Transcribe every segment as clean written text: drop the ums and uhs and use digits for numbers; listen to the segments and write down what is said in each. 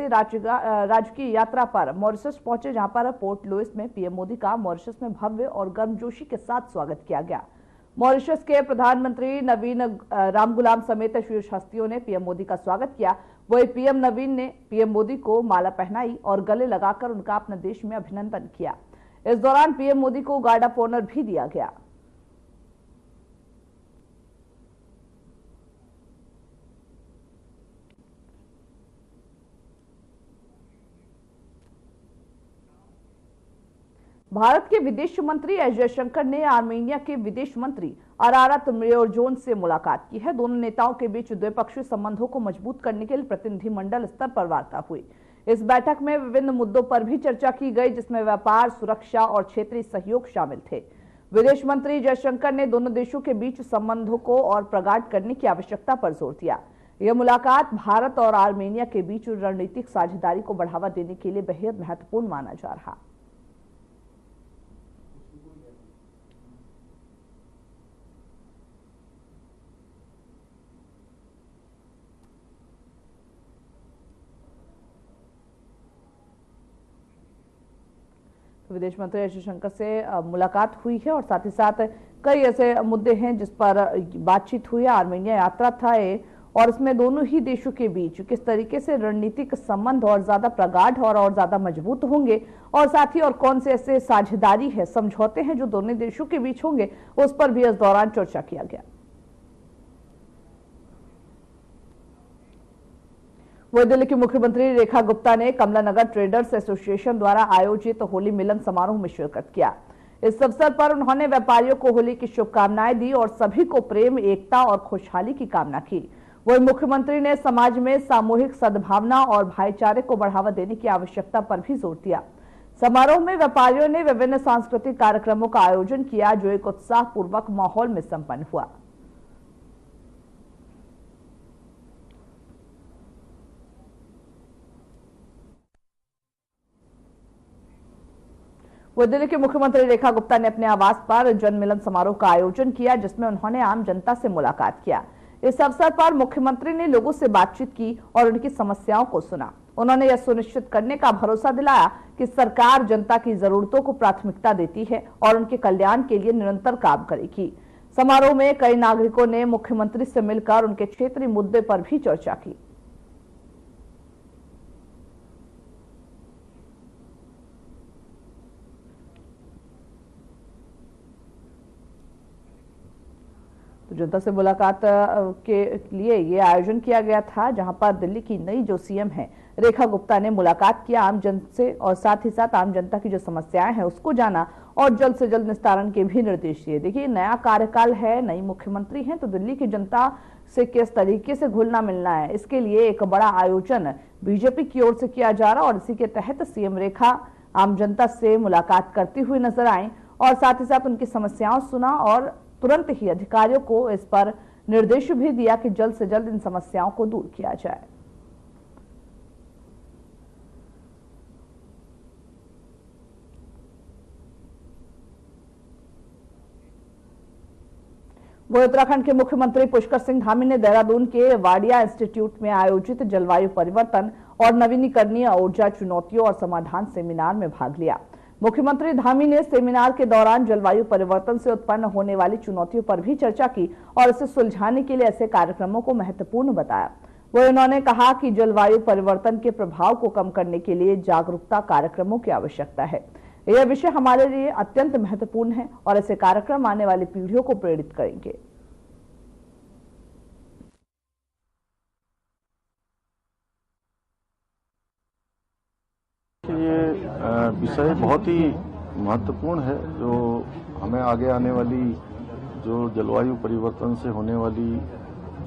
दिवसीय राजकीय यात्रा पर मॉरिशस पहुंचे, जहां पर पोर्ट लुइस में पीएम मोदी का मॉरिशस में भव्य और गर्मजोशी के साथ स्वागत किया गया। मॉरिशस के प्रधानमंत्री नवीन रामगुलाम समेत शीर्ष हस्तियों ने पीएम मोदी का स्वागत किया। वही पीएम नवीन ने पीएम मोदी को माला पहनाई और गले लगाकर उनका अपने देश में अभिनंदन किया। इस दौरान पीएम मोदी को गार्ड ऑफ ऑनर भी दिया गया। भारत के विदेश मंत्री एस जयशंकर ने आर्मेनिया के विदेश मंत्री अरारत मिर्ज़ोयोन से मुलाकात की है। दोनों नेताओं के बीच द्विपक्षीय संबंधों को मजबूत करने के लिए प्रतिनिधिमंडल स्तर पर वार्ता हुई। इस बैठक में विभिन्न मुद्दों पर भी चर्चा की गई, जिसमें व्यापार, सुरक्षा और क्षेत्रीय सहयोग शामिल थे। विदेश मंत्री जयशंकर ने दोनों देशों के बीच संबंधों को और प्रगाढ़ करने की आवश्यकता पर जोर दिया। यह मुलाकात भारत और आर्मेनिया के बीच रणनीतिक साझेदारी को बढ़ावा देने के लिए बेहद महत्वपूर्ण माना जा रहा। विदेश मंत्री एस जयशंकर से मुलाकात हुई है और साथ ही साथ कई ऐसे मुद्दे हैं जिस पर बातचीत हुई है। आर्मेनिया यात्रा था और इसमें दोनों ही देशों के बीच किस तरीके से रणनीतिक संबंध और ज्यादा प्रगाढ़ और ज्यादा मजबूत होंगे, और साथ ही और कौन से ऐसे साझेदारी है, समझौते हैं जो दोनों देशों के बीच होंगे, उस पर भी इस दौरान चर्चा किया गया। वही दिल्ली की मुख्यमंत्री रेखा गुप्ता ने कमला नगर ट्रेडर्स एसोसिएशन द्वारा आयोजित होली मिलन समारोह में शिरकत किया। इस अवसर पर उन्होंने व्यापारियों को होली की शुभकामनाएं दी और सभी को प्रेम, एकता और खुशहाली की कामना की। वही मुख्यमंत्री ने समाज में सामूहिक सद्भावना और भाईचारे को बढ़ावा देने की आवश्यकता पर भी जोर दिया। समारोह में व्यापारियों ने विभिन्न सांस्कृतिक कार्यक्रमों का आयोजन किया, जो एक उत्साहपूर्वक माहौल में संपन्न हुआ। वह दिल्ली के मुख्यमंत्री रेखा गुप्ता ने अपने आवास पर जन मिलन समारोह का आयोजन किया, जिसमें उन्होंने आम जनता से मुलाकात किया। इस अवसर पर मुख्यमंत्री ने लोगों से बातचीत की और उनकी समस्याओं को सुना। उन्होंने यह सुनिश्चित करने का भरोसा दिलाया कि सरकार जनता की जरूरतों को प्राथमिकता देती है और उनके कल्याण के लिए निरंतर काम करेगी। समारोह में कई नागरिकों ने मुख्यमंत्री से मिलकर उनके क्षेत्रीय मुद्दे पर भी चर्चा की। तो जनता से मुलाकात के लिए ये आयोजन किया गया था, जहां पर दिल्ली की नई जो सीएम है रेखा गुप्ता ने मुलाकात किया आम जन से और साथ ही साथ आम जनता की जो समस्याएं हैं उसको जाना और जल्द से जल्द निस्तारण के भी निर्देश दिए। देखिए, नया कार्यकाल है, नई मुख्यमंत्री हैं, तो दिल्ली की जनता से किस तरीके से घुलना मिलना है, इसके लिए एक बड़ा आयोजन बीजेपी की ओर से किया जा रहा और इसी के तहत सीएम रेखा आम जनता से मुलाकात करती हुई नजर आई और साथ ही साथ उनकी समस्याओं सुना और तुरंत ही अधिकारियों को इस पर निर्देश भी दिया कि जल्द से जल्द इन समस्याओं को दूर किया जाए। वह उत्तराखंड के मुख्यमंत्री पुष्कर सिंह धामी ने देहरादून के वाडिया इंस्टीट्यूट में आयोजित जलवायु परिवर्तन और नवीनीकरणीय ऊर्जा चुनौतियों और समाधान सेमिनार में भाग लिया। मुख्यमंत्री धामी ने सेमिनार के दौरान जलवायु परिवर्तन से उत्पन्न होने वाली चुनौतियों पर भी चर्चा की और इसे सुलझाने के लिए ऐसे कार्यक्रमों को महत्वपूर्ण बताया। वह उन्होंने कहा कि जलवायु परिवर्तन के प्रभाव को कम करने के लिए जागरूकता कार्यक्रमों की आवश्यकता है। यह विषय हमारे लिए अत्यंत महत्वपूर्ण है और ऐसे कार्यक्रम आने वाली पीढ़ियों को प्रेरित करेंगे। ये विषय बहुत ही महत्वपूर्ण है, जो हमें आगे आने वाली जो जलवायु परिवर्तन से होने वाली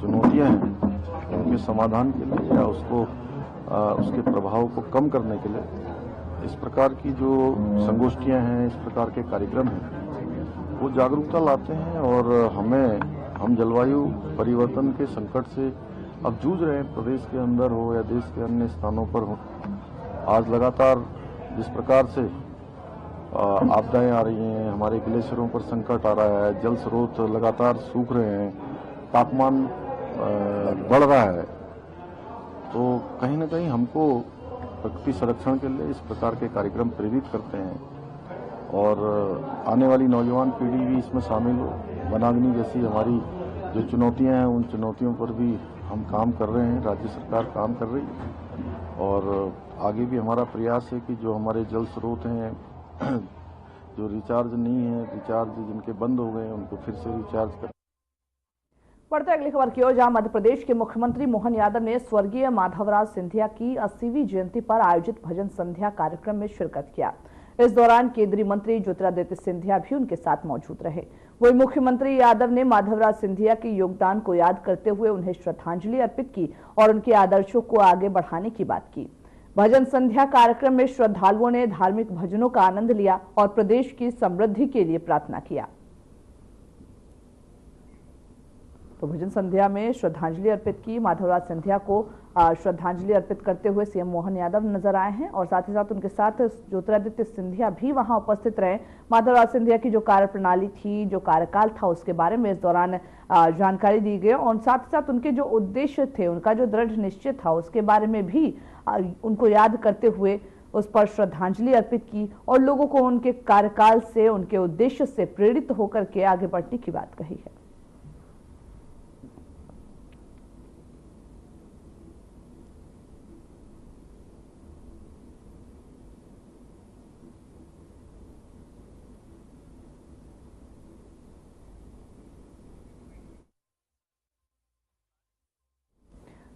चुनौतियां हैं उनके समाधान के लिए या उसके प्रभाव को कम करने के लिए इस प्रकार की जो संगोष्ठियां हैं, इस प्रकार के कार्यक्रम हैं, वो जागरूकता लाते हैं और हम जलवायु परिवर्तन के संकट से अब जूझ रहे हैं, प्रदेश के अंदर हो या देश के अन्य स्थानों पर हो। आज लगातार जिस प्रकार से आपदाएं आ रही हैं, हमारे ग्लेशियरों पर संकट आ रहा है, जल स्रोत लगातार सूख रहे हैं, तापमान बढ़ रहा है, तो कहीं ना कहीं हमको प्रकृति संरक्षण के लिए इस प्रकार के कार्यक्रम प्रेरित करते हैं और आने वाली नौजवान पीढ़ी भी इसमें शामिल हो। वनाग्नि जैसी हमारी जो चुनौतियां हैं, उन चुनौतियों पर भी हम काम कर रहे हैं, राज्य सरकार काम कर रही है और आगे भी हमारा प्रयास है कि जो हमारे जल स्रोत हैं जो रिचार्ज नहीं है, रिचार्ज जिनके बंद हो गए हैं, उनको फिर से रिचार्ज कर। बढ़ते अगली खबर की ओर, जहां मध्य प्रदेश के मुख्यमंत्री मोहन यादव ने स्वर्गीय माधवराज सिंधिया की 80वीं जयंती पर आयोजित भजन संध्या कार्यक्रम में शिरकत किया। इस दौरान केंद्रीय मंत्री ज्योतिरादित्य सिंधिया भी उनके साथ मौजूद रहे। वहीं मुख्यमंत्री यादव ने माधवराज सिंधिया के योगदान को याद करते हुए उन्हें श्रद्धांजलि अर्पित की और उनके आदर्शों को आगे बढ़ाने की बात की। भजन संध्या कार्यक्रम में श्रद्धालुओं ने धार्मिक भजनों का आनंद लिया और प्रदेश की समृद्धि के लिए प्रार्थना किया। तो भजन संध्या में श्रद्धांजलि अर्पित की। माधवराज सिंधिया को श्रद्धांजलि अर्पित करते हुए सीएम मोहन यादव नजर आए हैं और साथ ही साथ उनके साथ ज्योतिरादित्य सिंधिया भी वहां उपस्थित रहे। माधवराज सिंधिया की जो कार्यप्रणाली थी, जो कार्यकाल था, उसके बारे में इस दौरान जानकारी दी गई और साथ ही साथ उनके जो उद्देश्य थे, उनका जो दृढ़ निश्चय था, उसके बारे में भी उनको याद करते हुए उस पर श्रद्धांजलि अर्पित की और लोगों को उनके कार्यकाल से, उनके उद्देश्य से प्रेरित होकर के आगे बढ़ने की बात कही है।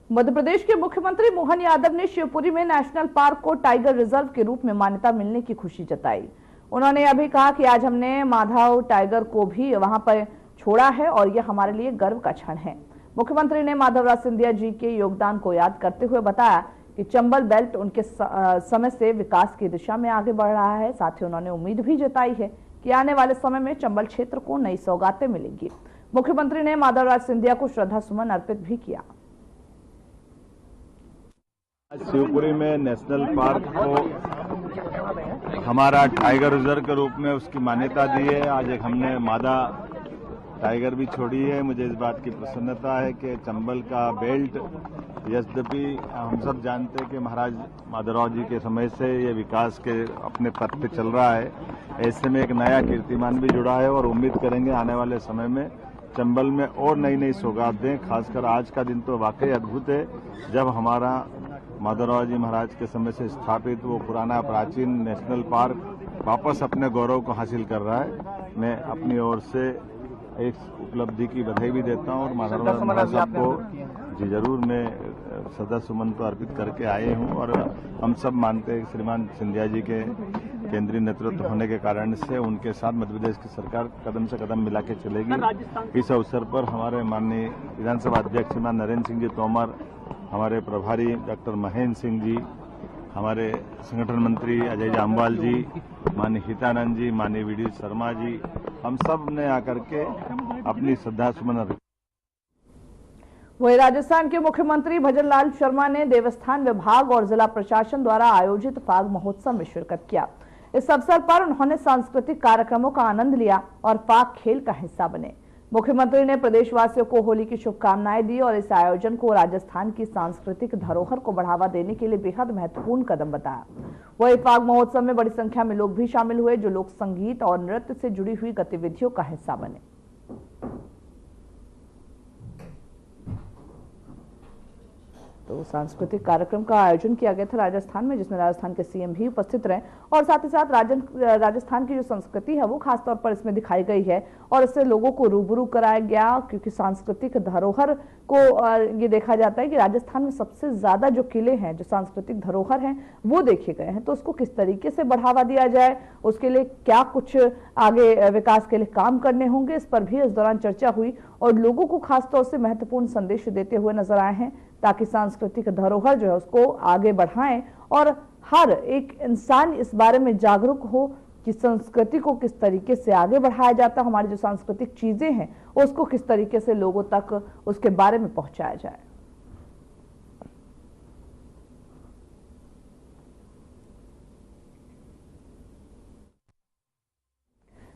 मध्य प्रदेश के मुख्यमंत्री मोहन यादव ने शिवपुरी में नेशनल पार्क को टाइगर रिजर्व के रूप में मान्यता मिलने की खुशी जताई। उन्होंने यह भी कहा कि आज हमने माधव टाइगर को भी वहां पर छोड़ा है और यह हमारे लिए गर्व का क्षण है। मुख्यमंत्री ने माधवराज सिंधिया जी के योगदान को याद करते हुए बताया कि चंबल बेल्ट उनके समय से विकास की दिशा में आगे बढ़ रहा है। साथ ही उन्होंने उम्मीद भी जताई है कि आने वाले समय में चंबल क्षेत्र को नई सौगातें मिलेंगी। मुख्यमंत्री ने माधवराज सिंधिया को श्रद्धा सुमन अर्पित भी किया। शिवपुरी में नेशनल पार्क को हमारा टाइगर रिजर्व के रूप में उसकी मान्यता दी है। आज एक हमने मादा टाइगर भी छोड़ी है। मुझे इस बात की प्रसन्नता है कि चंबल का बेल्ट, यद्यपि हम सब जानते हैं कि महाराज माधवराव जी के समय से ये विकास के अपने पथ पे चल रहा है, ऐसे में एक नया कीर्तिमान भी जुड़ा है और उम्मीद करेंगे आने वाले समय में चंबल में और नई नई सौगात दें। खासकर आज का दिन तो वाकई अद्भुत है, जब हमारा माधवराव जी महाराज के समय से स्थापित वो पुराना प्राचीन नेशनल पार्क वापस अपने गौरव को हासिल कर रहा है। मैं अपनी ओर से इस उपलब्धि की बधाई भी देता हूं और माधवराव महाराज साहब को जी जरूर मैं श्रद्धा सुमन तो अर्पित करके आए हूं और हम सब मानते हैं श्रीमान सिंधिया जी के केंद्रीय नेतृत्व होने के कारण से उनके साथ मध्य प्रदेश की सरकार कदम से कदम मिला के चलेगी। इस अवसर पर हमारे माननीय विधानसभा अध्यक्ष श्रीमान नरेंद्र सिंह जी तोमर, हमारे प्रभारी डॉक्टर महेंद्र सिंह जी, हमारे संगठन मंत्री अजय जामवाल जी, माननीय हितानंद जी, माननीय वीडी शर्मा जी, हम सब ने आकर के अपनी श्रद्धा सुमन अर्पित। वहीं राजस्थान के मुख्यमंत्री भजनलाल शर्मा ने देवस्थान विभाग और जिला प्रशासन द्वारा आयोजित फाग महोत्सव में शिरकत किया। इस अवसर पर उन्होंने सांस्कृतिक कार्यक्रमों का आनंद लिया और फाग खेल का हिस्सा बने। मुख्यमंत्री ने प्रदेशवासियों को होली की शुभकामनाएं दी और इस आयोजन को राजस्थान की सांस्कृतिक धरोहर को बढ़ावा देने के लिए बेहद महत्वपूर्ण कदम बताया। वहीं फाग महोत्सव में बड़ी संख्या में लोग भी शामिल हुए जो लोक संगीत और नृत्य से जुड़ी हुई गतिविधियों का हिस्सा बने। तो सांस्कृतिक कार्यक्रम का आयोजन किया गया था राजस्थान में, जिसमें राजस्थान के सीएम भी उपस्थित रहे और साथ ही साथ राजस्थान की जो संस्कृति है वो खासतौर पर इसमें दिखाई गई है और इससे लोगों को रूबरू कराया गया। क्योंकि सांस्कृतिक धरोहर को ये देखा जाता है कि राजस्थान में सबसे ज्यादा जो किले हैं, जो सांस्कृतिक धरोहर हैं, वो देखे गए हैं। तो उसको किस तरीके से बढ़ावा दिया जाए, उसके लिए क्या कुछ आगे विकास के लिए काम करने होंगे, इस पर भी इस दौरान चर्चा हुई और लोगों को खासतौर से महत्वपूर्ण संदेश देते हुए नजर आए हैं ताकि सांस्कृतिक धरोहर जो है उसको आगे बढ़ाएं और हर एक इंसान इस बारे में जागरूक हो कि संस्कृति को किस तरीके से आगे बढ़ाया जाता है, हमारी जो सांस्कृतिक चीजें हैं उसको किस तरीके से लोगों तक उसके बारे में पहुंचाया जाए।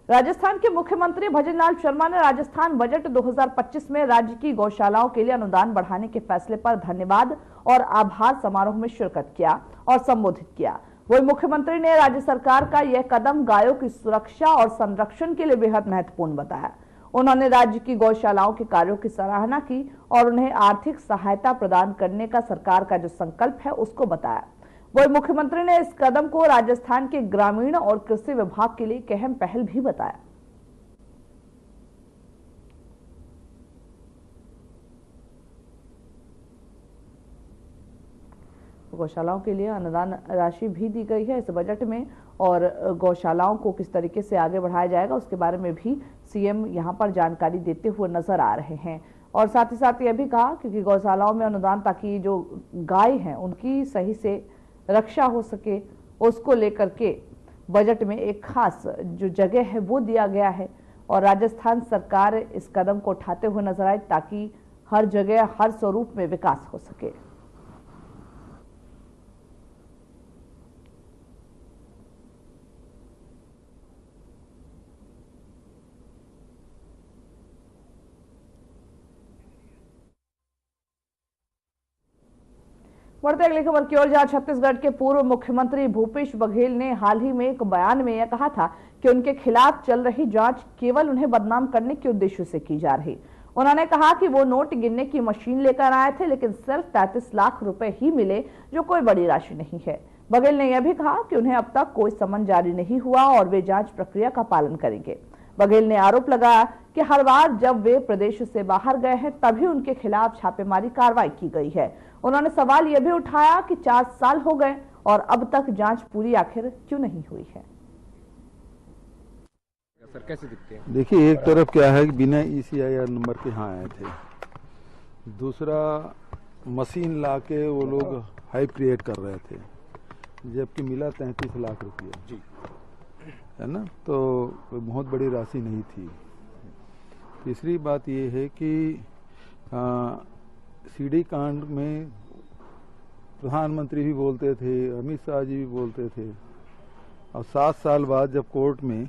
राजस्थान के मुख्यमंत्री भजनलाल शर्मा ने राजस्थान बजट 2025 में राज्य की गौशालाओं के लिए अनुदान बढ़ाने के फैसले पर धन्यवाद और आभार समारोह में शिरकत किया और संबोधित किया। वही मुख्यमंत्री ने राज्य सरकार का यह कदम गायों की सुरक्षा और संरक्षण के लिए बेहद महत्वपूर्ण बताया। उन्होंने राज्य की गौशालाओं के कार्यों की सराहना की और उन्हें आर्थिक सहायता प्रदान करने का सरकार का जो संकल्प है उसको बताया। वही मुख्यमंत्री ने इस कदम को राजस्थान के ग्रामीण और कृषि विभाग के लिए एक अहम पहल भी बताया। गौशालाओं के लिए अनुदान राशि भी दी गई है इस बजट में और गौशालाओं को किस तरीके से आगे बढ़ाया जाएगा उसके बारे में भी सीएम यहां पर जानकारी देते हुए नजर आ रहे हैं। और साथ ही साथ यह भी कहा कि गौशालाओं में अनुदान ताकि जो गाय हैं उनकी सही से रक्षा हो सके उसको लेकर के बजट में एक खास जो जगह है वो दिया गया है और राजस्थान सरकार इस कदम को उठाते हुए नजर आए ताकि हर जगह हर स्वरूप में विकास हो सके। बढ़ते अगली खबर की ओर, जहां छत्तीसगढ़ के पूर्व मुख्यमंत्री भूपेश बघेल ने हाल ही में एक बयान में यह कहा था कि उनके खिलाफ चल रही जांच केवल उन्हें बदनाम करने के उद्देश्य से की जा रही। उन्होंने कहा कि वो नोट गिनने की मशीन लेकर आए थे लेकिन सिर्फ 33 लाख रुपए ही मिले जो कोई बड़ी राशि नहीं है। बघेल ने यह भी कहा कि उन्हें अब तक कोई समन जारी नहीं हुआ और वे जांच प्रक्रिया का पालन करेंगे। बघेल ने आरोप लगाया कि हर बार जब वे प्रदेश से बाहर गए हैं तभी उनके खिलाफ छापेमारी कार्रवाई की गई है। उन्होंने सवाल यह भी उठाया कि 4 साल हो गए और अब तक जांच पूरी आखिर क्यों नहीं हुई है। सर कैसे दिखते हैं? देखिए, एक तरफ क्या है कि बिना ECIR नंबर के यहाँ आए थे, दूसरा मशीन लाके वो लोग हाइप क्रिएट कर रहे थे जबकि मिला 33 लाख रुपया जी, है ना, तो कोई बहुत बड़ी राशि नहीं थी। तीसरी बात ये है कि सीडी कांड में प्रधानमंत्री भी बोलते थे, अमित शाह जी भी बोलते थे और 7 साल बाद जब कोर्ट में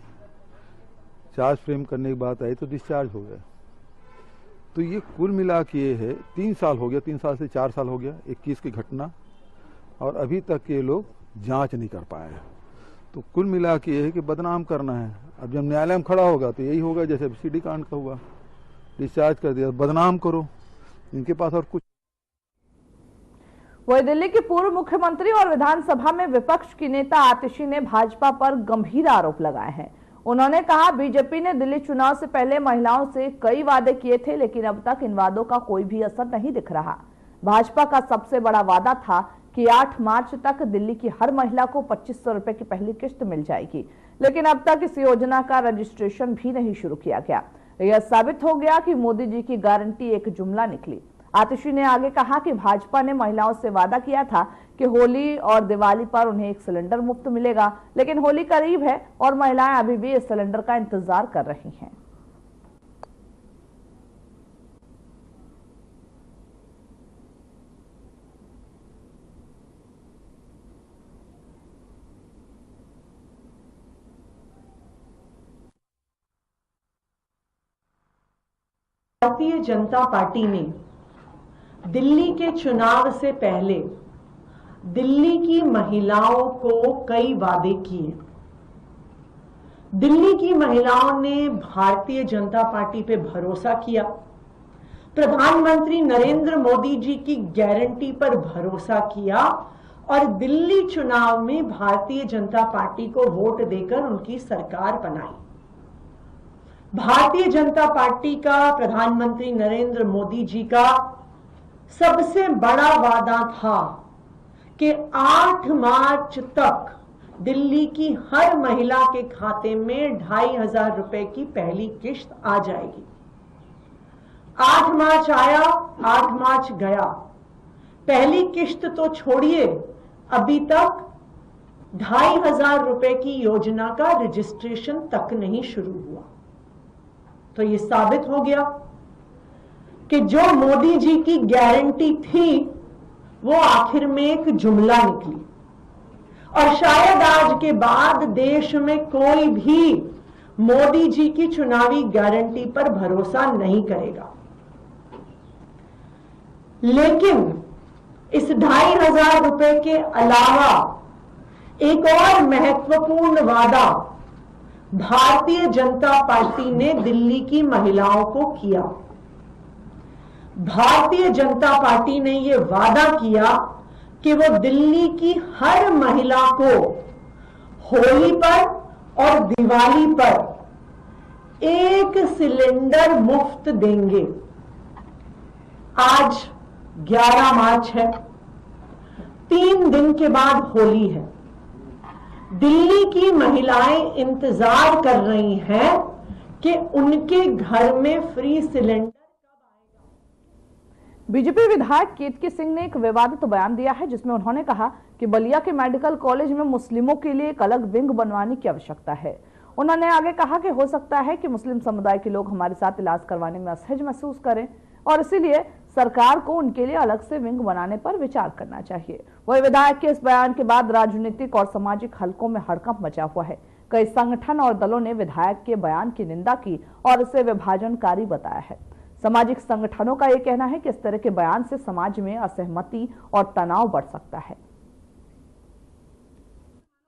चार्ज फ्रेम करने की बात आई तो डिस्चार्ज हो गए। तो ये कुल मिला के ये है 3 साल हो गया, 3 साल से 4 साल हो गया 21 की घटना और अभी तक ये लोग जांच नहीं कर पाए। तो कुल मिला के ये है कि बदनाम करना है। अब जब न्यायालय में खड़ा होगा तो यही होगा जैसे सीडी कांड का हुआ, डिस्चार्ज कर दिया, बदनाम करो, इनके पास और कुछ। वही दिल्ली के पूर्व मुख्यमंत्री और विधानसभा में विपक्ष की नेता आतिशी ने भाजपा पर गंभीर आरोप लगाए हैं। उन्होंने कहा बीजेपी ने दिल्ली चुनाव से पहले महिलाओं से कई वादे किए थे लेकिन अब तक इन वादों का कोई भी असर नहीं दिख रहा। भाजपा का सबसे बड़ा वादा था कि 8 मार्च तक दिल्ली की हर महिला को 2500 रुपए की पहली किस्त मिल जाएगी, लेकिन अब तक इस योजना का रजिस्ट्रेशन भी नहीं शुरू किया गया। यह साबित हो गया कि मोदी जी की गारंटी एक जुमला निकली। आतिशी ने आगे कहा कि भाजपा ने महिलाओं से वादा किया था कि होली और दिवाली पर उन्हें एक सिलेंडर मुफ्त मिलेगा, लेकिन होली करीब है और महिलाएं अभी भी इस सिलेंडर का इंतजार कर रही हैं। भारतीय जनता पार्टी ने दिल्ली के चुनाव से पहले दिल्ली की महिलाओं को कई वादे किए। दिल्ली की महिलाओं ने भारतीय जनता पार्टी पे भरोसा किया, प्रधानमंत्री नरेंद्र मोदी जी की गारंटी पर भरोसा किया और दिल्ली चुनाव में भारतीय जनता पार्टी को वोट देकर उनकी सरकार बनाई। भारतीय जनता पार्टी का, प्रधानमंत्री नरेंद्र मोदी जी का सबसे बड़ा वादा था कि 8 मार्च तक दिल्ली की हर महिला के खाते में 2500 रुपए की पहली किस्त आ जाएगी। 8 मार्च आया, 8 मार्च गया, पहली किस्त तो छोड़िए, अभी तक 2500 रुपए की योजना का रजिस्ट्रेशन तक नहीं शुरू हुआ। तो ये साबित हो गया कि जो मोदी जी की गारंटी थी वो आखिर में एक जुमला निकली और शायद आज के बाद देश में कोई भी मोदी जी की चुनावी गारंटी पर भरोसा नहीं करेगा। लेकिन इस 2,500 रुपए के अलावा एक और महत्वपूर्ण वादा भारतीय जनता पार्टी ने दिल्ली की महिलाओं को किया। भारतीय जनता पार्टी ने यह वादा किया कि वो दिल्ली की हर महिला को होली पर और दिवाली पर 1 सिलेंडर मुफ्त देंगे। आज 11 मार्च है, 3 दिन के बाद होली है। दिल्ली की महिलाएं इंतजार कर रही हैं कि उनके घर में फ्री सिलेंडर। बीजेपी विधायक केतकी सिंह ने एक विवादित बयान दिया है, जिसमें उन्होंने कहा कि बलिया के मेडिकल कॉलेज में मुस्लिमों के लिए एक अलग विंग बनवाने की आवश्यकता है। उन्होंने आगे कहा कि हो सकता है कि मुस्लिम समुदाय के लोग हमारे साथ इलाज करवाने में असहज महसूस करें और इसीलिए सरकार को उनके लिए अलग से विंग बनाने पर विचार करना चाहिए। वही विधायक के इस बयान के बाद राजनीतिक और सामाजिक हलकों में हड़कंप मचा हुआ है। कई संगठन और दलों ने विधायक के बयान की निंदा की और इसे विभाजनकारी बताया है। सामाजिक संगठनों का यह कहना है कि इस तरह के बयान से समाज में असहमति और तनाव बढ़ सकता है।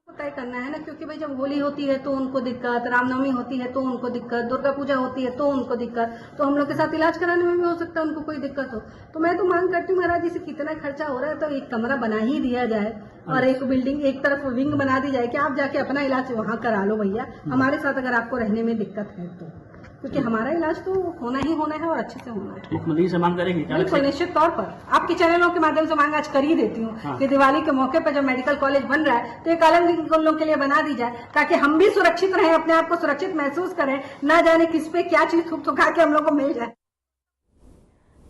तय करना है ना, क्योंकि भाई जब होली होती है तो उनको दिक्कत, रामनवमी होती है तो उनको दिक्कत, दुर्गा पूजा होती है तो उनको दिक्कत, तो हम लोग के साथ इलाज कराने में भी हो सकता है उनको कोई दिक्कत हो। तो मैं तो मांग करती हूँ महाराज जी से, कितना खर्चा हो रहा है तो एक कमरा बना ही दिया जाए और एक बिल्डिंग एक तरफ विंग बना दी जाए कि आप जाके अपना इलाज वहां करा लो भैया, हमारे साथ अगर आपको रहने में दिक्कत है तो, क्योंकि हमारा इलाज तो होना ही होना है और अच्छे से होना है। मुख्यमंत्री से मांग करेंगे बिल्कुल निश्चित तौर पर, आपके चैनलों के माध्यम से मांग आज कर ही देती हूँ कि दिवाली के मौके पर जब मेडिकल कॉलेज बन रहा है तो एक अलग विंग उन लोगों के लिए बना दी जाए, ताकि हम भी सुरक्षित रहें, अपने आप को सुरक्षित महसूस करें, ना जाने किस पे क्या चीज थूक थुका के हम लोग को मिल जाए।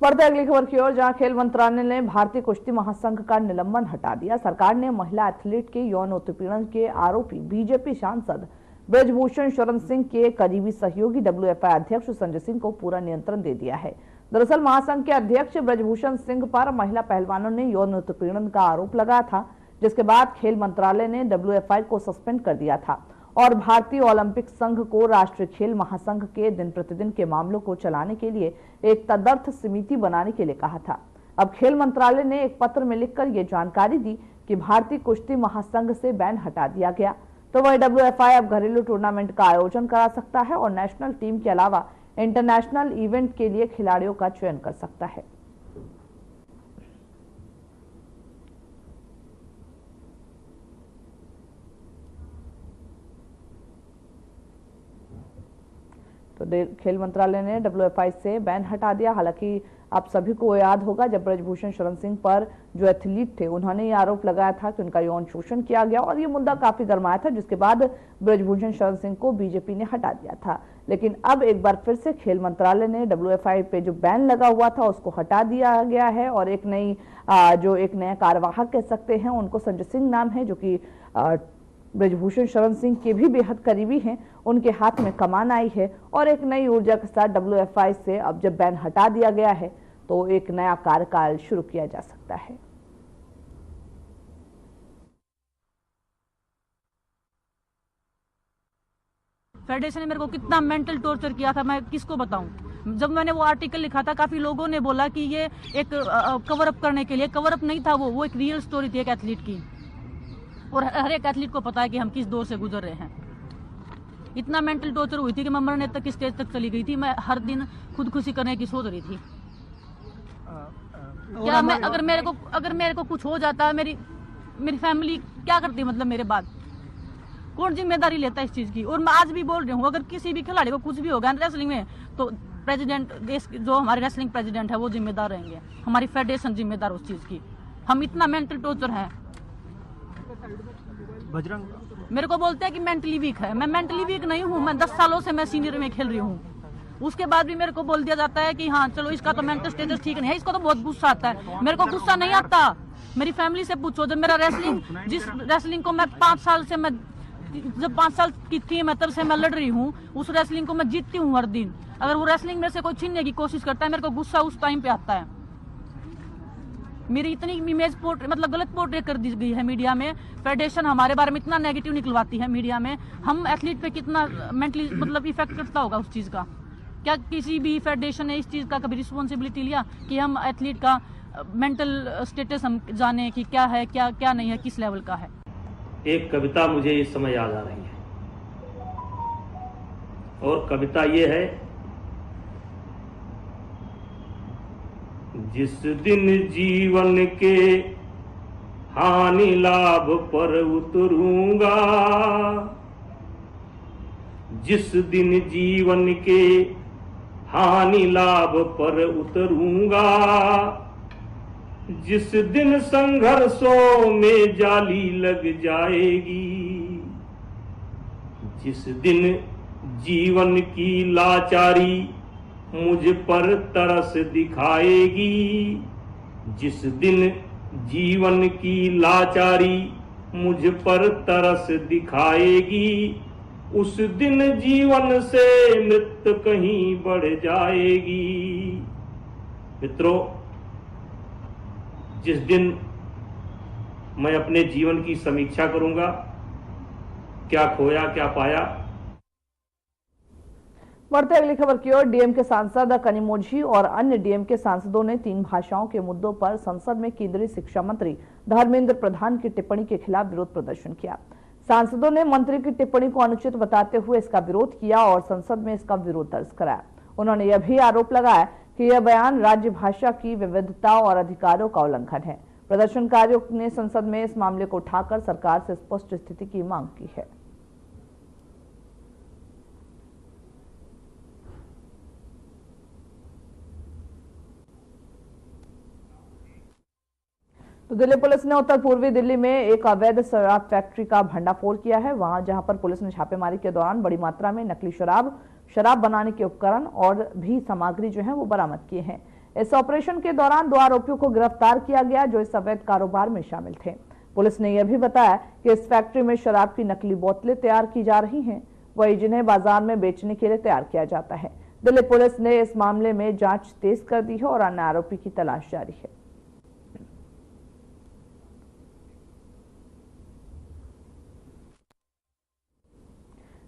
बढ़ते अगली खबर की ओर, जहां खेल मंत्रालय ने भारतीय कुश्ती महासंघ का निलंबन हटा दिया। सरकार ने महिला एथलीट के यौन उत्पीड़न के आरोपी बीजेपी सांसद ब्रजभूषण शरण सिंह के करीबी सहयोगी WFI अध्यक्ष संजय सिंह को पूरा नियंत्रण दे दिया है। दरअसल महासंघ के अध्यक्ष ब्रजभूषण सिंह पर महिला पहलवानों ने यौन उत्पीड़न का आरोप लगाया था, जिसके बाद खेल मंत्रालय ने WFI को सस्पेंड कर दिया था और भारतीय ओलंपिक संघ को राष्ट्रीय खेल महासंघ के दिन प्रतिदिन के मामलों को चलाने के लिए एक तदर्थ समिति बनाने के लिए कहा था। अब खेल मंत्रालय ने एक पत्र में लिखकर ये जानकारी दी कि भारतीय कुश्ती महासंघ से बैन हटा दिया गया, तो वह WFI अब घरेलू टूर्नामेंट का आयोजन करा सकता है और नेशनल टीम के अलावा इंटरनेशनल इवेंट के लिए खिलाड़ियों का चयन कर सकता है। तो खेल मंत्रालय ने WFI से बैन हटा दिया। हालांकि आप सभी को याद होगा, जब ब्रजभूषण शरण सिंह पर जो एथलीट थे उन्होंने ये आरोप लगाया था कि उनका यौन शोषण किया गया और ये मुद्दा काफी गरमाया था, जिसके बाद ब्रजभूषण शरण सिंह को बीजेपी ने हटा दिया था। लेकिन अब एक बार फिर से खेल मंत्रालय ने WFI पे जो बैन लगा हुआ था उसको हटा दिया गया है और एक नया कार्यवाहक कह सकते हैं, उनको संजय सिंह नाम है, जो कि ब्रजभूषण शरण सिंह के भी बेहद करीबी हैं। उनके हाथ में कमान आई है और एक नई ऊर्जा के साथ WFI से अब जब बैन हटा दिया गया है तो एक नया कार्यकाल शुरू किया जा सकता है। फेडरेशन ने मेरे को कितना मेंटल टॉर्चर किया था, मैं किसको बताऊं। जब मैंने वो आर्टिकल लिखा था, काफी लोगों ने बोला कि ये एक कवर अप करने के लिए, कवर अप नहीं था, वो एक रियल स्टोरी थी एक एथलीट की, और हर एक एथलीट को पता है कि हम किस दौर से गुजर रहे हैं। इतना मेंटल टॉर्चर हुई थी कि मैं मरने तक स्टेज तक चली गई थी। मैं हर दिन खुदकुशी करने की सोच रही थी। क्या मैं अगर मेरे को कुछ हो जाता, मेरी फैमिली क्या करती, मतलब मेरे बाद कौन जिम्मेदारी लेता है इस चीज की। और मैं आज भी बोल रही हूँ, अगर किसी भी खिलाड़ी को कुछ भी होगा रेसलिंग में तो प्रेसिडेंट, देश जो हमारे रेसलिंग प्रेसिडेंट है वो जिम्मेदार रहेंगे, हमारी फेडरेशन जिम्मेदार उस चीज की। हम इतना मेंटल टॉर्चर है। बजरंग मेरे को बोलते हैं कि मेंटली वीक है। मैं मेंटली वीक नहीं हूँ। मैं 10 सालों से मैं सीनियर में खेल रही हूँ, उसके बाद भी मेरे को बोल दिया जाता है कि हाँ चलो इसका तो मेंटल स्टेटस ठीक नहीं है। इसको तो बहुत गुस्सा आता है। मेरे को गुस्सा नहीं आता। मेरी फैमिली से पूछो, जब मेरा जिस रेसलिंग को मैं 5 साल से जब 5 साल की थी मैं तब से मैं लड़ रही हूँ, उस रेसलिंग को मैं जीतती हूँ हर दिन। अगर वो रेसलिंग में से कोई छीनने की कोशिश करता है, मेरे को गुस्सा उस टाइम पे आता है। मेरी इतनी इमेज मतलब गलत पोर्ट्रेट कर दी गई है मीडिया में। फेडरेशन हमारे बारे में इतना नेगेटिव निकलवाती है मीडिया में। हम एथलीट पे कितना मेंटली मतलब इफेक्ट करता होगा उस चीज का। क्या किसी भी फेडरेशन ने इस चीज का कभी रिस्पॉन्सिबिलिटी लिया कि हम एथलीट का मेंटल स्टेटस हम जाने कि क्या है, क्या क्या नहीं है, किस लेवल का है। एक कविता मुझे इस समय याद आ रही है और कविता ये है, जिस दिन जीवन के हानि लाभ पर उतरूंगा, जिस दिन जीवन के हानि लाभ पर उतरूंगा, जिस दिन संघर्षों में जाली लग जाएगी, जिस दिन जीवन की लाचारी मुझ पर तरस दिखाएगी, जिस दिन जीवन की लाचारी मुझ पर तरस दिखाएगी, उस दिन जीवन से मृत्यु कहीं बढ़ जाएगी। मित्रों, जिस दिन मैं अपने जीवन की समीक्षा करूंगा, क्या खोया क्या पाया। बढ़ते अगली खबर की ओर। डीएमके सांसद कनिमोझी और अन्य डीएमके सांसदों ने 3 भाषाओं के मुद्दों पर संसद में केंद्रीय शिक्षा मंत्री धर्मेंद्र प्रधान की टिप्पणी के खिलाफ विरोध प्रदर्शन किया। सांसदों ने मंत्री की टिप्पणी को अनुचित बताते हुए इसका विरोध किया और संसद में इसका विरोध दर्ज कराया। उन्होंने यह भी आरोप लगाया कि यह बयान राज्य भाषा की विविधता और अधिकारों का उल्लंघन है। प्रदर्शनकारियों ने संसद में इस मामले को उठाकर सरकार से स्पष्ट स्थिति की मांग की है। तो दिल्ली पुलिस ने उत्तर पूर्वी दिल्ली में एक अवैध शराब फैक्ट्री का भंडाफोड़ किया है। वहां जहां पर पुलिस ने छापेमारी के दौरान बड़ी मात्रा में नकली शराब बनाने के उपकरण और भी सामग्री जो है वो बरामद किए हैं। इस ऑपरेशन के दौरान 2 आरोपियों को गिरफ्तार किया गया जो इस अवैध कारोबार में शामिल थे। पुलिस ने यह भी बताया कि इस फैक्ट्री में शराब की नकली बोतलें तैयार की जा रही हैं, वही जिन्हें बाजार में बेचने के लिए तैयार किया जाता है। दिल्ली पुलिस ने इस मामले में जांच तेज कर दी है और अन्य आरोपी की तलाश जारी है।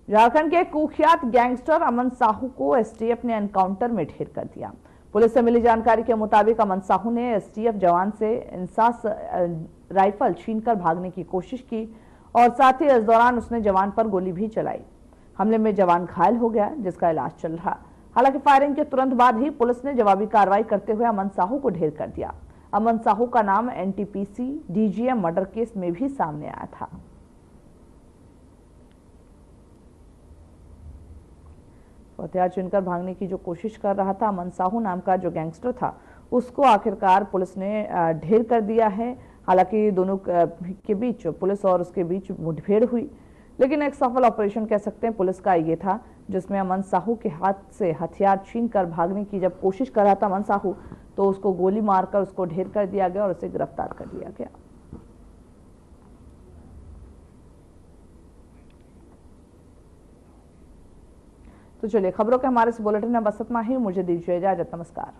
झारखंड के कुख्यात गैंगस्टर अमन साहू को एसटीएफ ने एनकाउंटर में ढेर कर दिया। पुलिस से मिली जानकारी के मुताबिक अमन साहू ने एसटीएफ जवान से इंसास राइफल छीनकर भागने की कोशिश की और साथ ही इस दौरान उसने जवान पर गोली भी चलाई। हमले में जवान घायल हो गया जिसका इलाज चल रहा। हालांकि फायरिंग के तुरंत बाद ही पुलिस ने जवाबी कार्रवाई करते हुए अमन साहू को ढेर कर दिया। अमन साहू का नाम एनटीपीसी डीजीएम मर्डर केस में भी सामने आया था। हथियार छीनकर भागने की जो कोशिश कर रहा था अमन साहू नाम का जो गैंगस्टर था, उसको आखिरकार पुलिस ने ढेर कर दिया है। हालांकि दोनों के बीच, पुलिस और उसके बीच मुठभेड़ हुई, लेकिन एक सफल ऑपरेशन कह सकते हैं पुलिस का ये था, जिसमें अमन साहू के हाथ से हथियार छीनकर भागने की जब कोशिश कर रहा था अमन साहू, तो उसको गोली मारकर उसको ढेर कर दिया गया और उसे गिरफ्तार कर लिया गया। तो चलिए, खबरों के हमारे इस बुलेटिन में बस इतना ही। मुझे दीजिए इजाजत। नमस्कार।